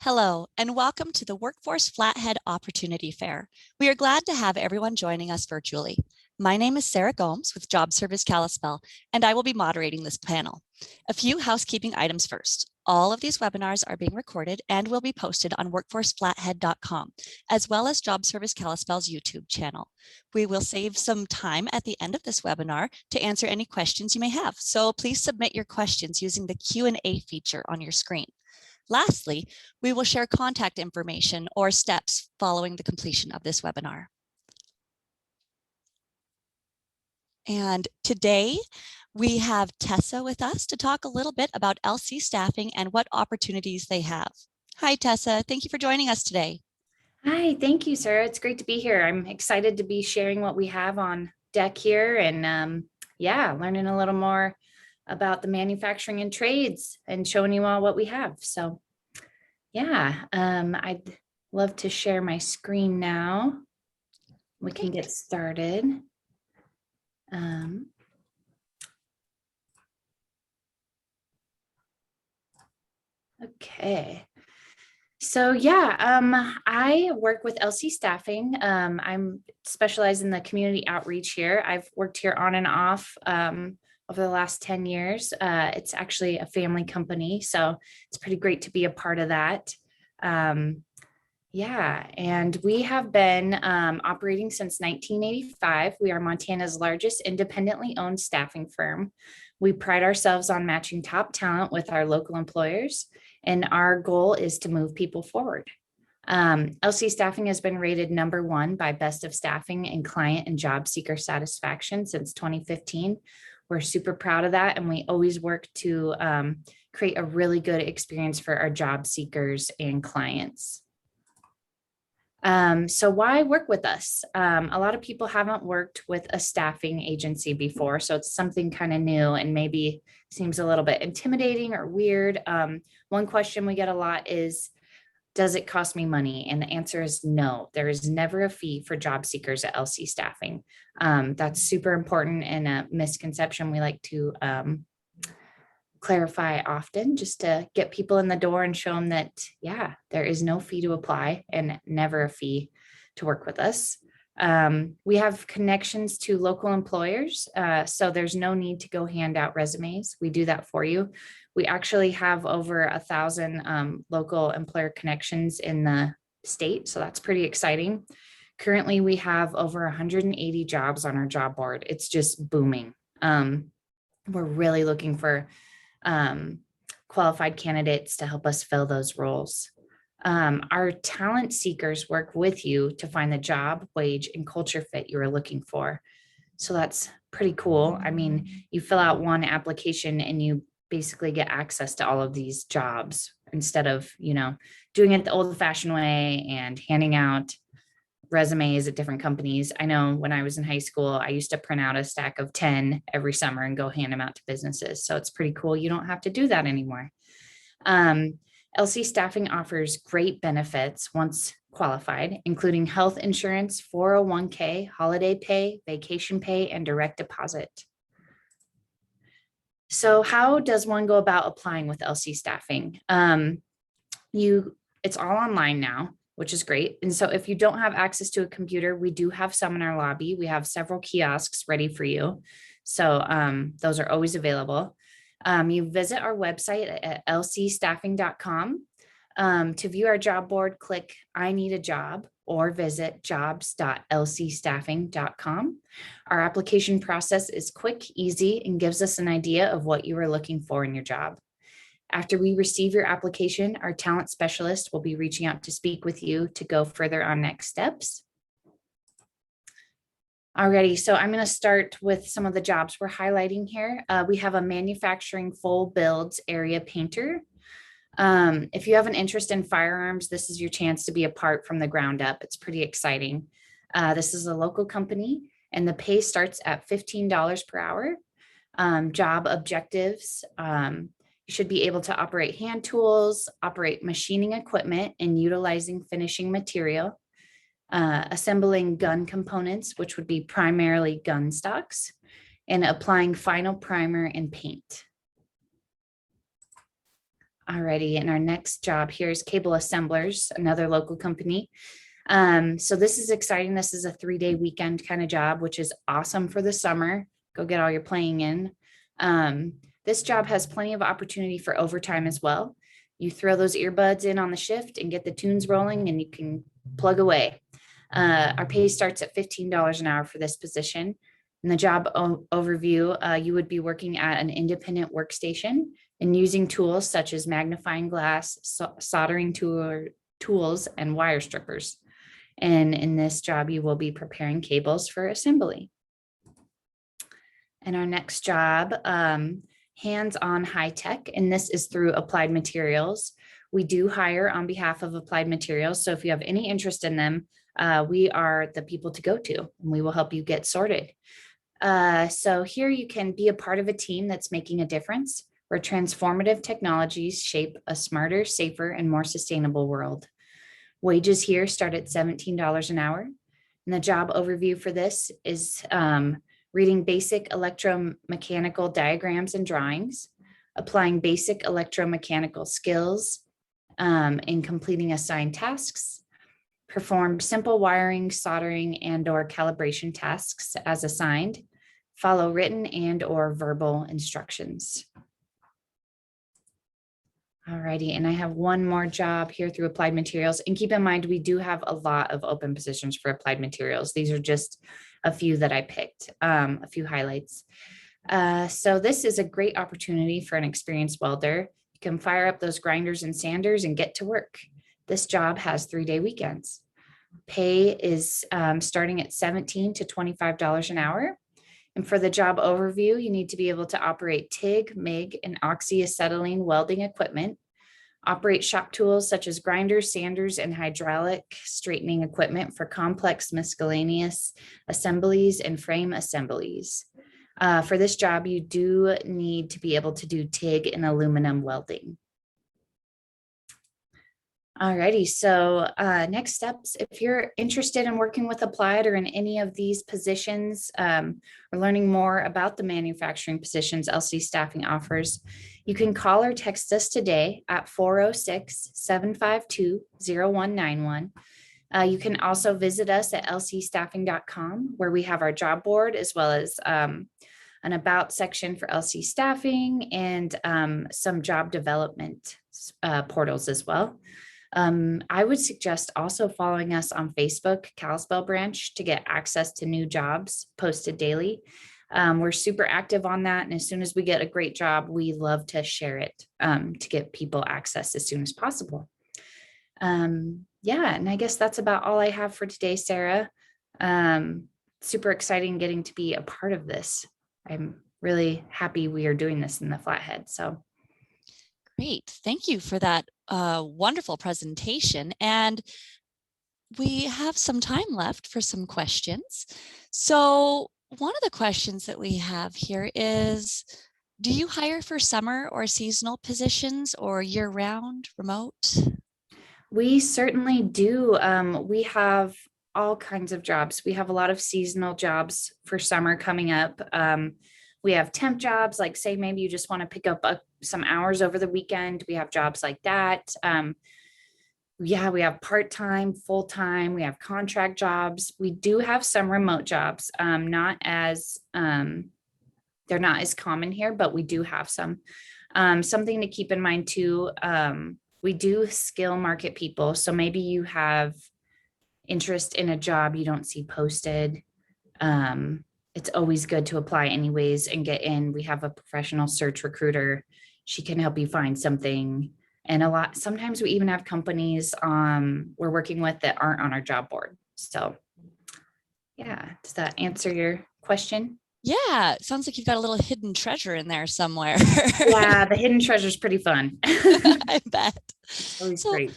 Hello, and welcome to the Workforce Flathead Opportunity Fair. We are glad to have everyone joining us virtually. My name is Sarah Gomes with Job Service Kalispell, and I will be moderating this panel. A few housekeeping items first. All of these webinars are being recorded and will be posted on workforceflathead.com, as well as Job Service Kalispell's YouTube channel. We will save some time at the end of this webinar to answer any questions you may have, so please submit your questions using the Q&A feature on your screen. Lastly, we will share contact information or steps following the completion of this webinar. And today we have Tessa with us to talk a little bit about LC staffing and what opportunities they have. Hi, Tessa. Thank you for joining us today. Hi, thank you, Sarah. It's great to be here. I'm excited to be sharing what we have on deck here and learning a little more about the manufacturing and trades and showing you all what we have. So I'd love to share my screen now. We can get started. Okay. So I work with LC Staffing. I'm specialized in the community outreach here. I've worked here on and off over the last 10 years. It's actually a family company, so it's pretty great to be a part of that. And we have been operating since 1985. We are Montana's largest independently owned staffing firm. We pride ourselves on matching top talent with our local employers, and our goal is to move people forward. LC Staffing has been rated #1 by Best of Staffing and Client and Job Seeker Satisfaction since 2015. We're super proud of that, and we always work to create a really good experience for our job seekers and clients. So why work with us? A lot of people haven't worked with a staffing agency before, so it's something kind of new and maybe seems a little bit intimidating or weird. One question we get a lot is, does it cost me money? And the answer is no. There is never a fee for job seekers at LC Staffing. That's super important and a misconception we like to clarify often, just to get people in the door and show them that, there is no fee to apply and never a fee to work with us. We have connections to local employers, so there's no need to go hand out resumes. We do that for you. We actually have over 1,000 local employer connections in the state, so that's pretty exciting. Currently, we have over 180 jobs on our job board. It's just booming. We're really looking for qualified candidates to help us fill those roles. Our talent seekers work with you to find the job, wage, and culture fit you are looking for. So that's pretty cool. I mean, you fill out one application and you basically get access to all of these jobs instead of, doing it the old-fashioned way and handing out resumes at different companies. I know when I was in high school, I used to print out a stack of 10 every summer and go hand them out to businesses. So it's pretty cool. You don't have to do that anymore. LC Staffing offers great benefits once qualified, including health insurance, 401k, holiday pay, vacation pay, and direct deposit. So how does one go about applying with LC Staffing? It's all online now, which is great. And so if you don't have access to a computer, we do have some in our lobby. We have several kiosks ready for you. So those are always available. You visit our website at lcstaffing.com. To view our job board, click I Need a Job or visit jobs.lcstaffing.com. Our application process is quick, easy, and gives us an idea of what you are looking for in your job. After we receive your application, our talent specialist will be reaching out to speak with you to go further on next steps. Alrighty, so I'm going to start with some of the jobs we're highlighting here. We have a manufacturing full builds area painter. If you have an interest in firearms, this is your chance to be a part from the ground up. It's pretty exciting. This is a local company and the pay starts at $15 per hour. Job objectives. You should be able to operate hand tools, operate machining equipment, and utilizing finishing material, assembling gun components, which would be primarily gun stocks, and applying final primer and paint. Alrighty, and our next job here is Cable Assemblers, another local company. So this is exciting. This is a 3-day weekend kind of job, which is awesome for the summer. Go get all your playing in. This job has plenty of opportunity for overtime as well. You throw those earbuds in on the shift and get the tunes rolling and you can plug away. Our pay starts at $15 an hour for this position. In the job overview, you would be working at an independent workstation and using tools such as magnifying glass, soldering tools, and wire strippers. And in this job, you will be preparing cables for assembly. And our next job, hands-on high tech, and this is through Applied Materials. We do hire on behalf of Applied Materials. So if you have any interest in them, we are the people to go to, and we will help you get sorted. So here you can be a part of a team that's making a difference, where transformative technologies shape a smarter, safer, and more sustainable world. Wages here start at $17 an hour. And the job overview for this is reading basic electromechanical diagrams and drawings, applying basic electromechanical skills in completing assigned tasks, perform simple wiring, soldering, and/or calibration tasks as assigned, follow written and/or verbal instructions. Alrighty, and I have one more job here through Applied Materials. And keep in mind, we do have a lot of open positions for Applied Materials. These are just a few that I picked, a few highlights. So this is a great opportunity for an experienced welder. You can fire up those grinders and sanders and get to work. This job has 3-day weekends. Pay is starting at $17 to $25 an hour. And for the job overview, you need to be able to operate TIG, MIG, and oxyacetylene welding equipment, operate shop tools such as grinders, sanders, and hydraulic straightening equipment for complex miscellaneous assemblies and frame assemblies. For this job, you do need to be able to do TIG and aluminum welding. Alrighty, so next steps, if you're interested in working with Applied or in any of these positions or learning more about the manufacturing positions LC Staffing offers, you can call or text us today at 406-752-0191. You can also visit us at lcstaffing.com, where we have our job board as well as an about section for LC Staffing and some job development portals as well. I would suggest also following us on Facebook, Kalispell branch, to get access to new jobs posted daily. We're super active on that. And as soon as we get a great job, we love to share it to get people access as soon as possible. Yeah, and I guess that's about all I have for today, Sarah. Super exciting getting to be a part of this. I'm really happy we are doing this in the Flathead. So Great. Thank you for that wonderful presentation. And we have some time left for some questions. So one of the questions that we have here is, do you hire for summer or seasonal positions or year-round remote? we certainly do. We have all kinds of jobs. We have a lot of seasonal jobs for summer coming up. We have temp jobs, like say maybe you just want to pick up some hours over the weekend. We have jobs like that. Yeah, we have part-time, full-time, we have contract jobs. We do have some remote jobs, they're not as common here, but we do have some. Something to keep in mind too, we do skill market people. So maybe you have interest in a job you don't see posted. It's always good to apply anyways and get in. We have a professional search recruiter. She can help you find something. And sometimes we even have companies we're working with that aren't on our job board. So yeah, does that answer your question? Yeah, it sounds like you've got a little hidden treasure in there somewhere. Yeah, the hidden treasure is pretty fun. I bet. Always So great.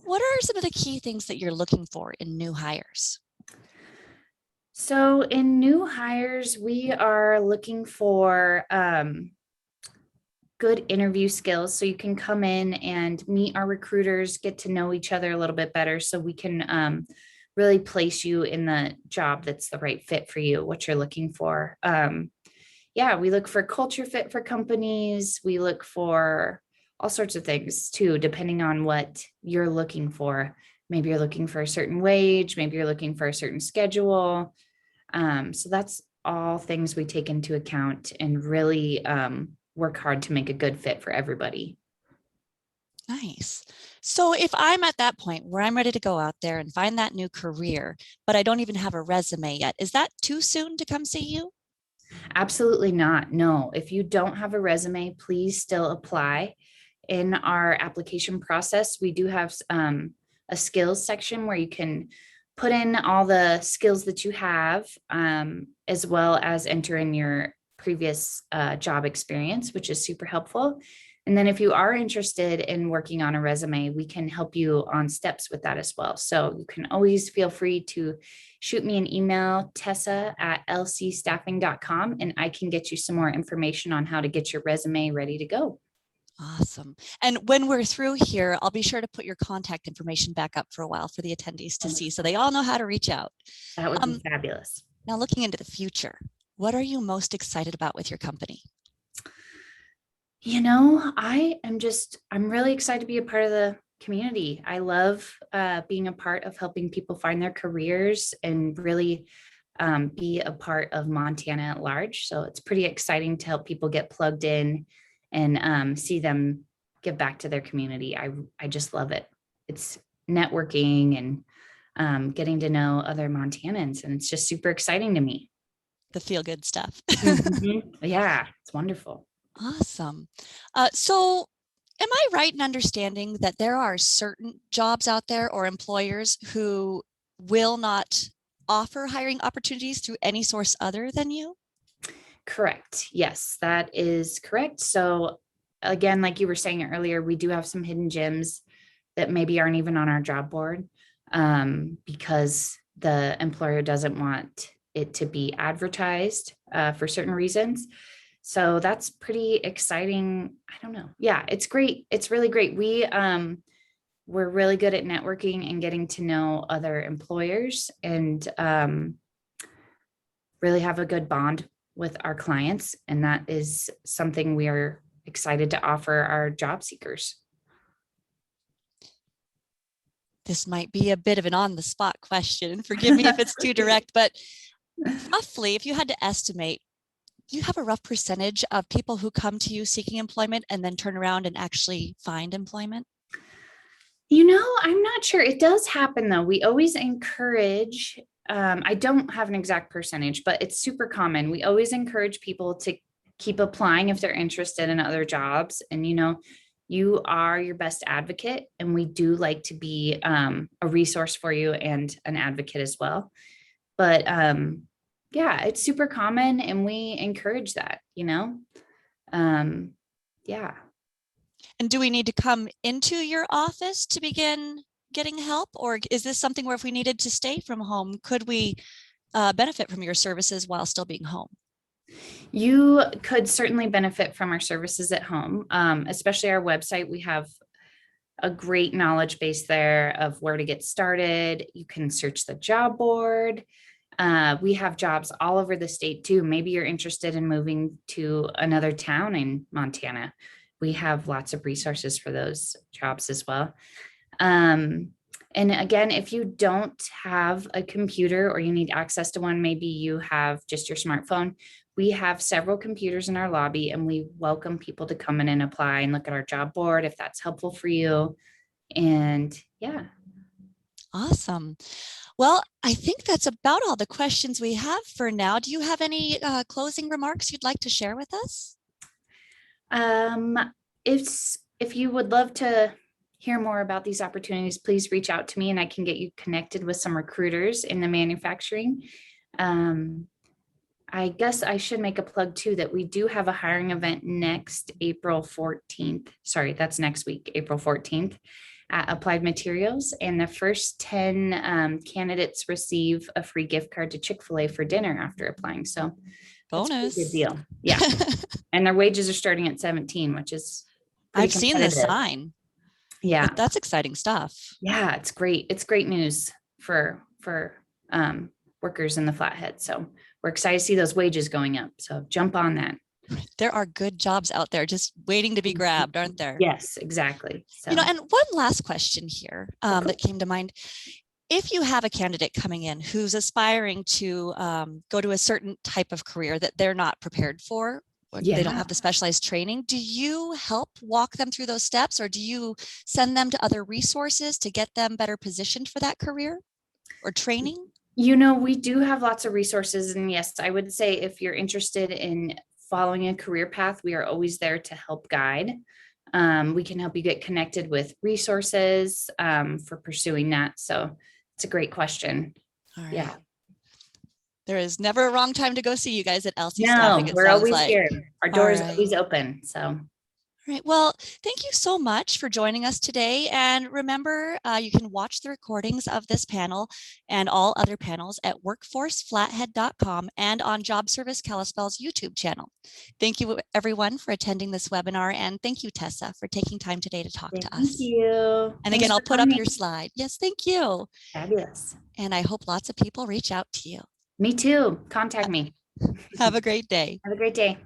what are some of the key things that you're looking for in new hires? So in new hires, we are looking for good interview skills. So you can come in and meet our recruiters, get to know each other a little bit better so we can really place you in the job that's the right fit for you, what you're looking for. Yeah, we look for culture fit for companies. We look for all sorts of things too, depending on what you're looking for. Maybe you're looking for a certain wage, maybe you're looking for a certain schedule. So that's all things we take into account and really work hard to make a good fit for everybody. Nice. So if I'm at that point where I'm ready to go out there and find that new career, but I don't even have a resume yet, is that too soon to come see you? Absolutely not. No, if you don't have a resume, please still apply. In our application process, we do have a skills section where you can put in all the skills that you have, as well as enter in your previous job experience, which is super helpful. And then if you are interested in working on a resume, we can help you on steps with that as well. So you can always feel free to shoot me an email, tessa@lcstaffing.com, and I can get you some more information on how to get your resume ready to go. Awesome. And when we're through here, I'll be sure to put your contact information back up for a while for the attendees to see so they all know how to reach out. That would be fabulous. Now, looking into the future, what are you most excited about with your company? I'm really excited to be a part of the community. I love being a part of helping people find their careers and really be a part of Montana at large. So it's pretty exciting to help people get plugged in and see them give back to their community. I just love it. It's networking and getting to know other Montanans, and it's just super exciting to me. The feel good stuff. Yeah, it's wonderful. Awesome. So am I right in understanding that there are certain jobs out there or employers who will not offer hiring opportunities through any source other than you? Correct. Yes, that is correct. So again, like you were saying earlier, we do have some hidden gems that maybe aren't even on our job board because the employer doesn't want it to be advertised for certain reasons. So that's pretty exciting. I don't know. Yeah, it's great. It's really great. We're really good at networking and getting to know other employers and really have a good bond with our clients. And that is something we are excited to offer our job seekers. This might be a bit of an on the spot question. Forgive me if it's too direct, but roughly, if you had to estimate, do you have a rough percentage of people who come to you seeking employment and then turn around and actually find employment? I'm not sure. It does happen though. We always encourage, I don't have an exact percentage, but it's super common. We always encourage people to keep applying if they're interested in other jobs. And, you are your best advocate, and we do like to be a resource for you and an advocate as well. But yeah, it's super common and we encourage that. Yeah. And do we need to come into your office to begin getting help? Or is this something where if we needed to stay from home, could we benefit from your services while still being home? You could certainly benefit from our services at home, especially our website. We have a great knowledge base there of where to get started. You can search the job board. We have jobs all over the state too. Maybe you're interested in moving to another town in Montana. We have lots of resources for those jobs as well. And again, if you don't have a computer or you need access to one, maybe you have just your smartphone. We have several computers in our lobby, and we welcome people to come in and apply and look at our job board if that's helpful for you. And yeah. Awesome. Well, I think that's about all the questions we have for now. Do you have any closing remarks you'd like to share with us? If you would love to hear more about these opportunities, please reach out to me and I can get you connected with some recruiters in the manufacturing. I guess I should make a plug too that we do have a hiring event next April 14th. Sorry, that's next week, April 14th at Applied Materials. And the first 10 candidates receive a free gift card to Chick-fil-A for dinner after applying. So that's Bonus. a good deal. Yeah. And their wages are starting at 17, which is I've seen the sign. Yeah. That's exciting stuff. Yeah, it's great. It's great news for workers in the Flathead. So we're excited to see those wages going up. So jump on that. There are good jobs out there just waiting to be grabbed, aren't there? Yes, exactly. So, And one last question here of that came to mind. If you have a candidate coming in who's aspiring to go to a certain type of career that they're not prepared for, or they don't yeah. have the specialized training, do you help walk them through those steps, or do you send them to other resources to get them better positioned for that career or training? We do have lots of resources. And yes, I would say if you're interested in following a career path, we are always there to help guide. We can help you get connected with resources for pursuing that. So it's a great question. All right. Yeah. There is never a wrong time to go see you guys at LC No, Staffing, it we're sounds always like. here. Our All door is right. always open. So, All right. Well, thank you so much for joining us today. And remember, you can watch the recordings of this panel and all other panels at workforceflathead.com and on Job Service Kalispell's YouTube channel. Thank you, everyone, for attending this webinar. And thank you, Tessa, for taking time today to talk to us. thank you. And Thanks again, I'll for put up coming. your slide. Yes, thank you. Fabulous. And I hope lots of people reach out to you. Me too. Contact me. Have a great day. Have a great day.